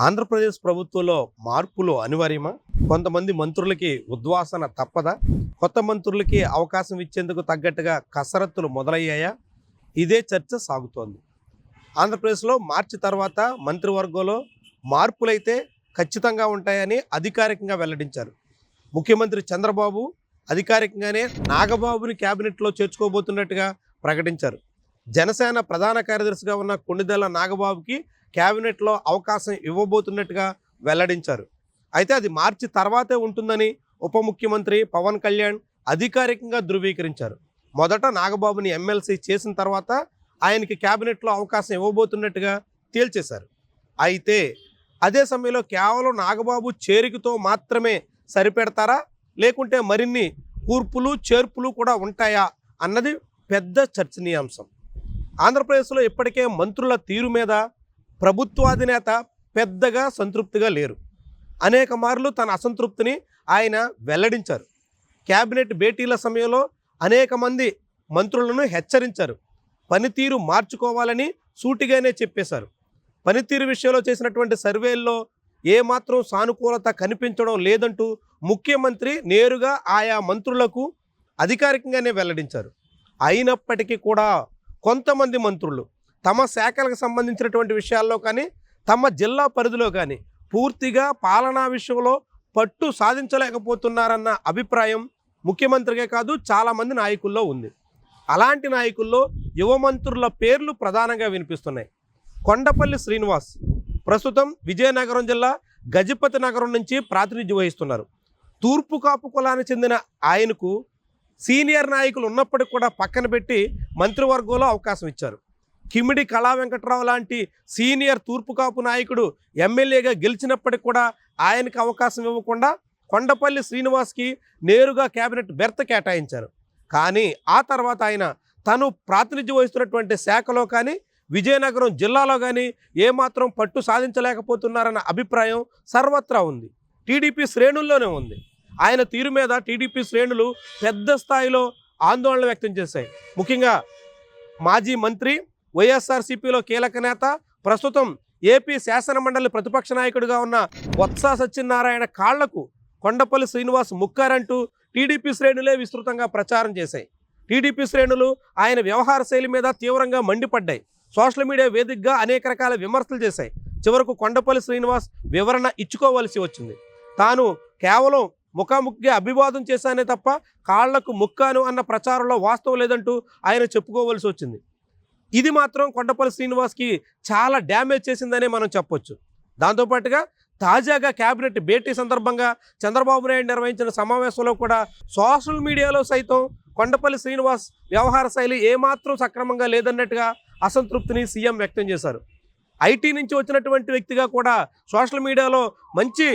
ఆంధ్రప్రదేశ్ ప్రభుత్వంలో మార్పులు అనివార్యమా? కొంతమంది మంత్రులకి ఉద్వాసన తప్పదా? కొత్త మంత్రులకి అవకాశం ఇచ్చేందుకు తగ్గట్టుగా కసరత్తులు మొదలయ్యాయా? ఇదే చర్చ సాగుతోంది. ఆంధ్రప్రదేశ్లో మార్చి తర్వాత మంత్రివర్గంలో మార్పులైతే ఖచ్చితంగా ఉంటాయని అధికారికంగా వెల్లడించారు. ముఖ్యమంత్రి చంద్రబాబు అధికారికంగానే నాగబాబుని క్యాబినెట్లో చేర్చుకోబోతున్నట్టుగా ప్రకటించారు. జనసేన ప్రధాన కార్యదర్శిగా ఉన్న కొణిదెల నాగబాబుకి క్యాబినెట్లో అవకాశం ఇవ్వబోతున్నట్టుగా వెల్లడించారు. అయితే అది మార్చి తర్వాతే ఉంటుందని ఉప ముఖ్యమంత్రి పవన్ కళ్యాణ్ అధికారికంగా ధృవీకరించారు. మొదట నాగబాబుని ఎమ్మెల్సీ చేసిన తర్వాత ఆయనకి క్యాబినెట్లో అవకాశం ఇవ్వబోతున్నట్టుగా తేల్చేశారు. అయితే అదే సమయంలో కేవలం నాగబాబు చేరికతో మాత్రమే సరిపెడతారా, లేకుంటే మరిన్ని కూర్పులు చేర్పులు కూడా ఉంటాయా అన్నది పెద్ద చర్చనీయాంశం. ఆంధ్రప్రదేశ్లో ఇప్పటికే మంత్రుల తీరు మీద ప్రభుత్వాధినేత పెద్దగా సంతృప్తిగా లేరు. అనేక మార్లు తన అసంతృప్తిని ఆయన వెల్లడించారు. క్యాబినెట్ భేటీల సమయంలో అనేక మంది మంత్రులను హెచ్చరించారు. పనితీరు మార్చుకోవాలని సూటిగానే చెప్పేశారు. పనితీరు విషయంలో చేసినటువంటి సర్వేల్లో ఏమాత్రం సానుకూలత కనిపించడం లేదంటూ ముఖ్యమంత్రి నేరుగా ఆయా మంత్రులకు అధికారికంగానే వెల్లడించారు. అయినప్పటికీ కూడా కొంతమంది మంత్రులు తమ శాఖలకు సంబంధించినటువంటి విషయాల్లో కానీ తమ జిల్లా పరిధిలో కానీ పూర్తిగా పాలనా విషయంలో పట్టు సాధించలేకపోతున్నారన్న అభిప్రాయం ముఖ్యమంత్రికే కాదు చాలామంది నాయకుల్లో ఉంది. అలాంటి నాయకుల్లో యువ మంత్రుల పేర్లు ప్రధానంగా వినిపిస్తున్నాయి. కొండపల్లి శ్రీనివాస్ ప్రస్తుతం విజయనగరం జిల్లా గజపతి నగరం నుంచి ప్రాతినిధ్యం వహిస్తున్నారు. తూర్పు కాపు కులానికి చెందిన ఆయనకు సీనియర్ నాయకులు ఉన్నప్పటికీ కూడా పక్కన పెట్టి మంత్రివర్గంలో అవకాశం ఇచ్చారు. కిమిడి కళా వెంకట్రావు లాంటి సీనియర్ తూర్పు కాపు నాయకుడు ఎమ్మెల్యేగా గెలిచినప్పటికి కూడా ఆయనకు అవకాశం ఇవ్వకుండా కొండపల్లి శ్రీనివాస్కి నేరుగా క్యాబినెట్ బెర్త్ కేటాయించారు. కానీ ఆ తర్వాత ఆయన తను ప్రాతినిధ్యం వహిస్తున్నటువంటి శాఖలో కానీ విజయనగరం జిల్లాలో కానీ ఏమాత్రం పట్టు సాధించలేకపోతున్నారన్న అభిప్రాయం సర్వత్రా ఉంది. టీడీపీ శ్రేణుల్లోనే ఉంది. ఆయన తీరు మీద టీడీపీ శ్రేణులు పెద్ద స్థాయిలో ఆందోళన వ్యక్తం చేశాయి. ముఖ్యంగా మాజీ మంత్రి, వైఎస్ఆర్సీపీలో కీలక నేత, ప్రస్తుతం ఏపీ శాసనమండలి ప్రతిపక్ష నాయకుడిగా ఉన్న బొత్స సత్యనారాయణ కాళ్లకు కొండపల్లి శ్రీనివాస్ ముక్కారంటూ టీడీపీ శ్రేణులే విస్తృతంగా ప్రచారం చేశాయి. టీడీపీ శ్రేణులు ఆయన వ్యవహార శైలి మీద తీవ్రంగా మండిపడ్డాయి. సోషల్ మీడియా వేదికగా అనేక రకాల విమర్శలు చేశాయి. చివరకు కొండపల్లి శ్రీనివాస్ వివరణ ఇచ్చుకోవలసి వచ్చింది. తాను కేవలం ముఖాముఖిగా అభివాదం చేశానే తప్ప కాళ్లకు ముక్కాను అన్న ప్రచారంలో వాస్తవం లేదంటూ ఆయన చెప్పుకోవలసి వచ్చింది. ఇది మాత్రం కొండపల్లి శ్రీనివాస్కి చాలా డ్యామేజ్ చేసిందనే మనం చెప్పొచ్చు. దాంతోపాటుగా తాజాగా క్యాబినెట్ భేటీ సందర్భంగా చంద్రబాబు నాయుడు నిర్వహించిన సమావేశంలో కూడా సోషల్ మీడియాలో సైతం కొండపల్లి శ్రీనివాస్ వ్యవహార శైలి ఏమాత్రం సక్రమంగా లేదన్నట్టుగా అసంతృప్తిని సీఎం వ్యక్తం చేశారు. ఐటీ నుంచి వచ్చినటువంటి వ్యక్తిగా కూడా సోషల్ మీడియాలో మంచి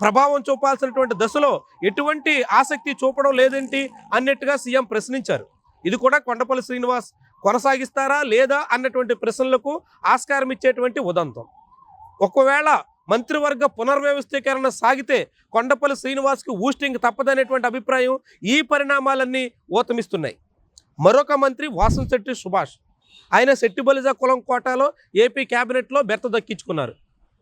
ప్రభావం చూపాల్సినటువంటి దశలో ఎటువంటి ఆసక్తి చూపడం లేదేంటి అన్నట్టుగా సీఎం ప్రశ్నించారు. ఇది కూడా కొండపల్లి శ్రీనివాస్ కొనసాగిస్తారా లేదా అన్నటువంటి ప్రశ్నలకు ఆస్కారం ఇచ్చేటువంటి ఉదంతం. ఒకవేళ మంత్రివర్గ పునర్వ్యవస్థీకరణ సాగితే కొండపల్లి శ్రీనివాస్కి ఊస్టింగ్ తప్పదనేటువంటి అభిప్రాయం ఈ పరిణామాలన్నీ ఊతమిస్తున్నాయి. మరొక మంత్రి వాసంశెట్టి సుభాష్, ఆయన శెట్టిబలిజ కులం కోటాలో ఏపీ క్యాబినెట్లో బెర్త దక్కించుకున్నారు.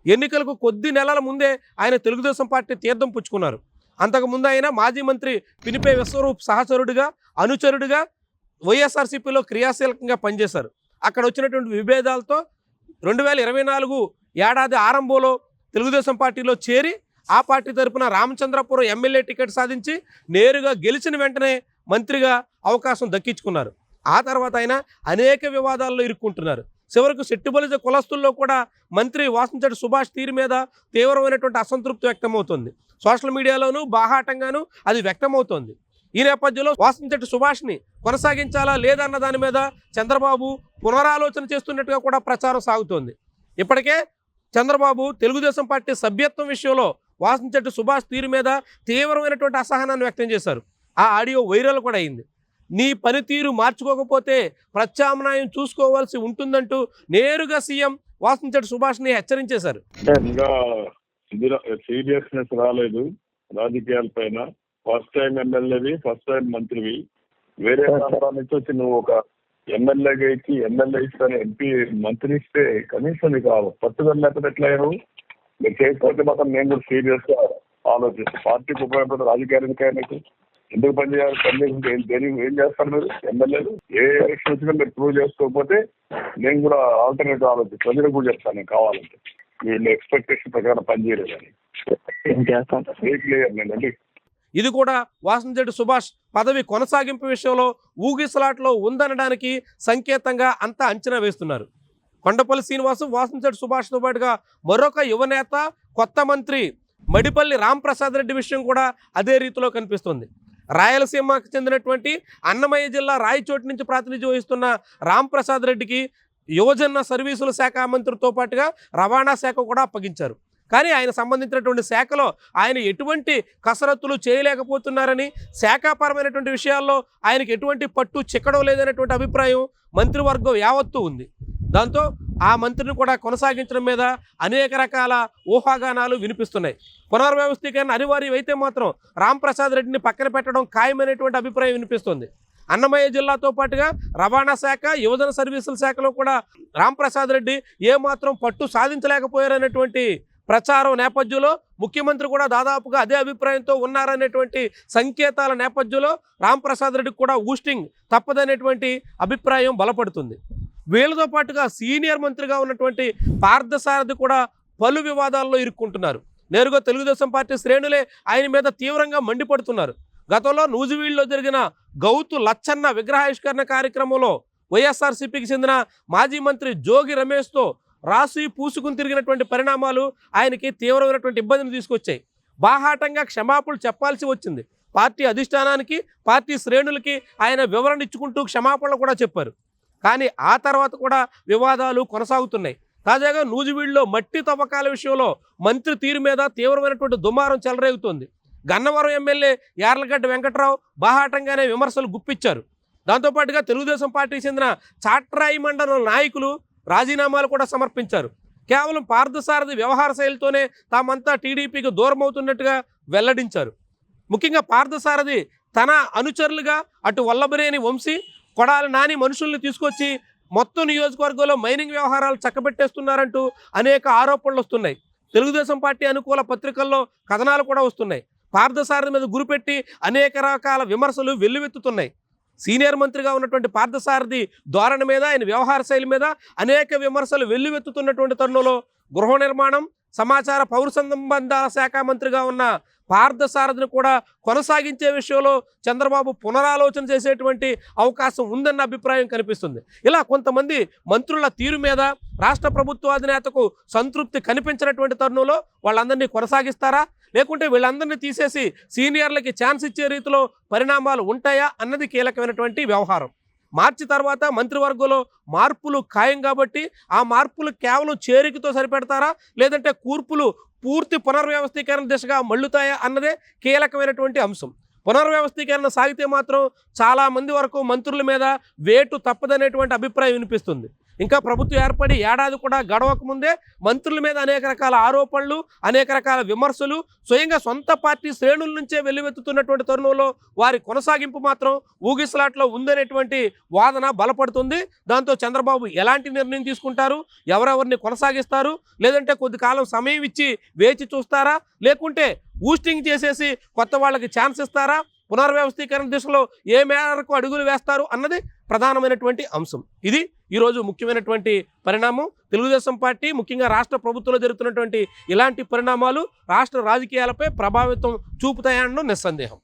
ఎన్నికలకు కొద్ది నెలల ముందే ఆయన తెలుగుదేశం పార్టీ తీర్థం పుచ్చుకున్నారు. అంతకుముందు ఆయన మాజీ మంత్రి పినిపే విశ్వరూప్ సహచరుడిగా, అనుచరుడిగా వైఎస్ఆర్సీపీలో క్రియాశీలకంగా పనిచేశారు. అక్కడ వచ్చినటువంటి విభేదాలతో 2024 ఏడాది ఆరంభంలో తెలుగుదేశం పార్టీలో చేరి ఆ పార్టీ తరపున రామచంద్రపురం ఎమ్మెల్యే టికెట్ సాధించి నేరుగా గెలిచిన వెంటనే మంత్రిగా అవకాశం దక్కించుకున్నారు. ఆ తర్వాత ఆయన అనేక వివాదాల్లో ఇరుక్కుంటున్నారు. చివరకు శెట్టిబలిజ కులస్తుల్లో కూడా మంత్రి వాసంశెట్టి సుభాష్ తీరు మీద తీవ్రమైనటువంటి అసంతృప్తి వ్యక్తమవుతుంది. సోషల్ మీడియాలోనూ బాహాటంగానూ అది వ్యక్తమవుతోంది. ఈ నేపథ్యంలో వాసంశెట్టి సుభాష్ని కొనసాగించాలా లేదా అన్న దాని మీద చంద్రబాబు పునరాలోచన చేస్తున్నట్టుగా కూడా ప్రచారం సాగుతోంది. ఇప్పటికే చంద్రబాబు తెలుగుదేశం పార్టీ సభ్యత్వం విషయంలో వాసంశెట్టి సుభాష్ తీరు మీద తీవ్రమైనటువంటి అసహనాన్ని వ్యక్తం చేశారు. ఆ ఆడియో వైరల్ కూడా అయింది. నీ పనితీరు మార్చుకోకపోతే ప్రత్యామ్నాయం చూసుకోవాల్సి ఉంటుందంటూ నేరుగా సీఎం వాసంశెట్టి సుభాష్ని హెచ్చరించేశారు. ఇంకా ఇందులో సీరియస్నెస్ రాలేదు రాజకీయాల పైన. ఫస్ట్ టైం ఎమ్మెల్యేవి, ఫస్ట్ టైం మంత్రివి, వేరే ప్రాంతాల నుంచి వచ్చి నువ్వు ఒక ఎమ్మెల్యేగా ఇచ్చి ఎమ్మెల్యే ఇస్తాను ఎంపీ మంత్రి ఇస్తే కనీసం నీకు పట్టుదల లేకపోతే ఎట్లా నువ్వు మీరు చేయకపోతే మాత్రం నేను కూడా సీరియస్ గా ఆలోచిస్తాను. పార్టీకి ఉపయోగపడే రాజకీయాలు ఎందుకు పనిచేయాలి? ఏం చేస్తారు మీరు ఎమ్మెల్యేలు? ఏ ఎలక్షన్ వచ్చినా మీరు ప్రూవ్ చేసుకోకపోతే నేను కూడా ఆల్టర్నేటివ్ ఆలోచిస్తాను. ప్రజలకు కూడా చెప్తాను నేను కావాలంటే వీళ్ళు ఎక్స్పెక్టేషన్ ప్రకారం పనిచేయలేదని. నేనండి ఇది కూడా వాసంశెట్టి సుభాష్ పదవి కొనసాగింపు విషయంలో ఊగిసలాట్లో ఉందనడానికి సంకేతంగా అంతా అంచనా వేస్తున్నారు. కొండపల్లి శ్రీనివాసు, వాసంశెట్టి సుభాష్తో పాటుగా మరొక యువనేత కొత్త మంత్రి మడిపల్లి రాంప్రసాద్ రెడ్డి విషయం కూడా అదే రీతిలో కనిపిస్తుంది. రాయలసీమకు చెందినటువంటి అన్నమయ్య జిల్లా రాయచోటి నుంచి ప్రాతినిధ్యం వహిస్తున్న రాంప్రసాద్ రెడ్డికి యువజన సర్వీసుల శాఖ మంత్రితో పాటుగా రవాణా శాఖ కూడా అప్పగించారు. కానీ ఆయన సంబంధించినటువంటి శాఖలో ఆయన ఎటువంటి కసరత్తులు చేయలేకపోతున్నారని, శాఖాపరమైనటువంటి విషయాల్లో ఆయనకి ఎటువంటి పట్టు చిక్కడం లేదనేటువంటి అభిప్రాయం మంత్రివర్గం యావత్తు ఉంది. దాంతో ఆ మంత్రిని కూడా కొనసాగించడం మీద అనేక రకాల ఊహాగానాలు వినిపిస్తున్నాయి. పునర్వ్యవస్థీకరణ అనివార్యం అయితే మాత్రం రాంప్రసాద్ రెడ్డిని పక్కన పెట్టడం ఖాయమైనటువంటి అభిప్రాయం వినిపిస్తుంది. అన్నమయ్య జిల్లాతో పాటుగా రవాణా శాఖ, యువజన సర్వీసుల శాఖలో కూడా రాంప్రసాద్ రెడ్డి ఏమాత్రం పట్టు సాధించలేకపోయారనేటువంటి ప్రచారం నేపథ్యంలో ముఖ్యమంత్రి కూడా దాదాపుగా అదే అభిప్రాయంతో ఉన్నారనేటువంటి సంకేతాల నేపథ్యంలో రాంప్రసాద్ రెడ్డికి కూడా ఊస్టింగ్ తప్పదనేటువంటి అభిప్రాయం బలపడుతుంది. వీళ్ళతో పాటుగా సీనియర్ మంత్రిగా ఉన్నటువంటి పార్థసారథి కూడా పలు వివాదాల్లో ఇరుక్కుంటున్నారు. నేరుగా తెలుగుదేశం పార్టీ శ్రేణులే ఆయన మీద తీవ్రంగా మండిపడుతున్నారు. గతంలో నూజివీడులో జరిగిన గౌతు లచ్చన్న విగ్రహావిష్కరణ కార్యక్రమంలో వైఎస్ఆర్సీపీకి చెందిన మాజీ మంత్రి జోగి రమేష్తో రాసి పూసుకుని తిరిగినటువంటి పరిణామాలు ఆయనకి తీవ్రమైనటువంటి ఇబ్బందిని తీసుకొచ్చాయి. బాహాటంగా క్షమాపణలు చెప్పాల్సి వచ్చింది. పార్టీ అధిష్టానానికి, పార్టీ శ్రేణులకి ఆయన వివరణ ఇచ్చుకుంటూ క్షమాపణలు కూడా చెప్పారు. కానీ ఆ తర్వాత కూడా వివాదాలు కొనసాగుతున్నాయి. తాజాగా నూజివీడులో మట్టి తవ్వకాల విషయంలో మంత్రి తీరు మీద తీవ్రమైనటువంటి దుమారం చెలరేగుతోంది. గన్నవరం ఎమ్మెల్యే యార్లగడ్డ వెంకట్రావు బాహాటంగానే విమర్శలు గుప్పించారు. దాంతోపాటుగా తెలుగుదేశం పార్టీకి చెందిన చాట్రాయి మండలం నాయకులు రాజీనామాలు కూడా సమర్పించారు. కేవలం పార్థసారథి వ్యవహార శైలితోనే తామంతా టీడీపీకి దూరం అవుతున్నట్టుగా వెల్లడించారు. ముఖ్యంగా పార్థసారథి తన అనుచరులుగా అటు వల్లభనేని వంశీ, కొడాలి నాని మనుషుల్ని తీసుకొచ్చి మొత్తం నియోజకవర్గంలో మైనింగ్ వ్యవహారాలు చక్కబెట్టేస్తున్నారంటూ అనేక ఆరోపణలు వస్తున్నాయి. తెలుగుదేశం పార్టీ అనుకూల పత్రికల్లో కథనాలు కూడా వస్తున్నాయి. పార్థసారథి మీద గురిపెట్టి అనేక రకాల విమర్శలు వెల్లువెత్తుతున్నాయి. సీనియర్ మంత్రిగా ఉన్నటువంటి పార్థసారథి ధోరణి మీద, ఆయన వ్యవహార శైలి మీద అనేక విమర్శలు వెల్లువెత్తుతున్నటువంటి తరుణంలో గృహ నిర్మాణం, సమాచార పౌర సంబంధాల శాఖ మంత్రిగా ఉన్న పార్థసారథిని కూడా కొనసాగించే విషయంలో చంద్రబాబు పునరాలోచన చేసేటువంటి అవకాశం ఉందన్న అభిప్రాయం కనిపిస్తుంది. ఇలా కొంతమంది మంత్రుల తీరు మీద రాష్ట్ర ప్రభుత్వ అధినేతకు సంతృప్తి కనిపించినటువంటి తరుణంలో వాళ్ళందరినీ కొనసాగిస్తారా, లేకుంటే వీళ్ళందరినీ తీసేసి సీనియర్లకి ఛాన్స్ ఇచ్చే రీతిలో పరిణామాలు ఉంటాయా అన్నది కీలకమైనటువంటి వ్యవహారం. మార్చి తర్వాత మంత్రివర్గంలో మార్పులు ఖాయం కాబట్టి ఆ మార్పులు కేవలం చేరికతో సరిపెడతారా, లేదంటే కూర్పులు పూర్తి పునర్వ్యవస్థీకరణ దిశగా మళ్ళుతాయా అన్నదే కీలకమైనటువంటి అంశం. పునర్వ్యవస్థీకరణ సాగితే మాత్రం చాలామంది వరకు మంత్రుల మీద వేటు తప్పదనేటువంటి అభిప్రాయం వినిపిస్తుంది. ఇంకా ప్రభుత్వం ఏర్పడి ఏడాది కూడా గడవక ముందే మంత్రుల మీద అనేక రకాల ఆరోపణలు, అనేక రకాల విమర్శలు స్వయంగా సొంత పార్టీ శ్రేణుల నుంచే వెల్లువెత్తుతున్నటువంటి తరుణంలో వారి కొనసాగింపు మాత్రం ఊగిసలాట్లో ఉందనేటువంటి వాదన బలపడుతుంది. దాంతో చంద్రబాబు ఎలాంటి నిర్ణయం తీసుకుంటారు, ఎవరెవరిని కొనసాగిస్తారు, లేదంటే కొద్ది కాలం సమయం ఇచ్చి వేచి చూస్తారా, లేకుంటే బూస్టింగ్ చేసేసి కొత్త వాళ్ళకి ఛాన్స్ ఇస్తారా, పునర్వ్యవస్థీకరణ దిశలో ఏ మేరకు అడుగులు వేస్తారు అన్నది ప్రధానమైనటువంటి అంశం. ఇది ఈరోజు ముఖ్యమైనటువంటి పరిణామం. తెలుగుదేశం పార్టీ ముఖ్యంగా రాష్ట్ర ప్రభుత్వంలో జరుగుతున్నటువంటి ఇలాంటి పరిణామాలు రాష్ట్ర రాజకీయాలపై ప్రభావితం చూపుతాయనడం నిస్సందేహం.